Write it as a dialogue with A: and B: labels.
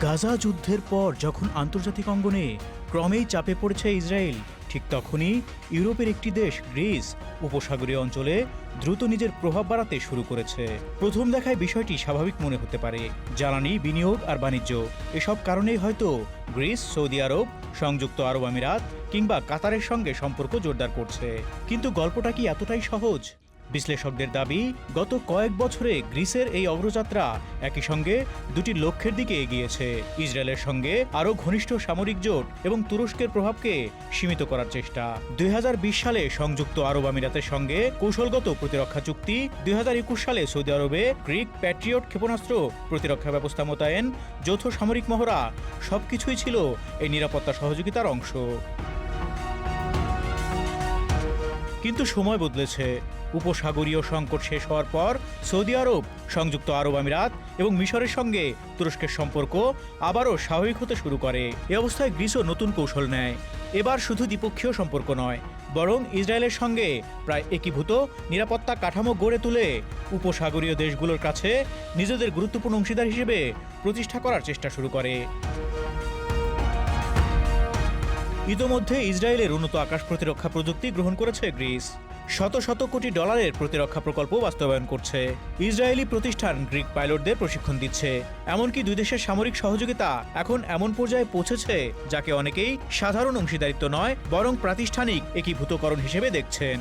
A: গাজা যুদ্ধের পর যখন আন্তর্জাতিক অঙ্গনে ক্রমেই চাপে পড়েছে ইসরায়েল, ঠিক তখনই ইউরোপের একটি দেশ গ্রিস উপসাগরীয় অঞ্চলে দ্রুত নিজের প্রভাব বাড়াতে শুরু করেছে। প্রথম দেখায় বিষয়টি স্বাভাবিক মনে হতে পারে, জ্বালানি, বিনিয়োগ আর বাণিজ্য, এসব কারণেই হয়তো গ্রিস, সৌদি আরব, সংযুক্ত আরব আমিরাত কিংবা কাতারের সঙ্গে সম্পর্ক জোরদার করছে। কিন্তু গল্পটা কি এতটাই সহজ? বিশ্লেষকদের দাবি, গত কয়েক বছরে গ্রিসের এই অগ্রযাত্রা একই সঙ্গে দুটি লক্ষ্যের দিকে এগিয়েছে: ইসরায়েলের সঙ্গে আরও ঘনিষ্ঠ সামরিক জোট এবং তুরস্কের প্রভাবকে সীমিত করার চেষ্টা। 2020 সালে সংযুক্ত আরব আমিরাতের সঙ্গে কৌশলগত প্রতিরক্ষা চুক্তি, 2021 সালে সৌদি আরবে গ্রিক প্যাট্রিয়ট ক্ষেপণাস্ত্র প্রতিরক্ষা ব্যবস্থা মোতায়েন, যৌথ সামরিক মহড়া, সবকিছুই ছিল এই নিরাপত্তা সহযোগিতার অংশ। কিন্তু সময় বদলেছে। উপসাগরীয় সংকট শেষ হওয়ার পর সৌদি আরব, সংযুক্ত আরব আমিরাত এবং মিশরের সঙ্গে তুরস্কের সম্পর্ক আবারও স্বাভাবিক হতে শুরু করে। এ অবস্থায় গ্রিসও নতুন কৌশল নেয়। এবার শুধু দ্বিপক্ষীয় সম্পর্ক নয়, বরং ইসরায়েলের সঙ্গে প্রায় একীভূত নিরাপত্তা কাঠামো গড়ে তুলে উপসাগরীয় দেশগুলোর কাছে নিজেদের গুরুত্বপূর্ণ অংশীদার হিসেবে প্রতিষ্ঠা করার চেষ্টা শুরু করে। ইতোমধ্যে ইসরায়েলের উন্নত আকাশ প্রতিরক্ষা প্রযুক্তি গ্রহণ করেছে গ্রিস। শত শত কোটি ডলারের প্রতিরক্ষা প্রকল্প বাস্তবায়ন করছে। ইসরায়েলি প্রতিষ্ঠান গ্রিক পাইলটদের প্রশিক্ষণ দিচ্ছে। এমনকি দুই দেশের সামরিক সহযোগিতা এখন এমন পর্যায়ে পৌঁছেছে যাকে অনেকেই সাধারণ অংশীদারিত্ব নয়, বরং প্রাতিষ্ঠানিক একীভূতকরণ হিসেবে দেখছেন।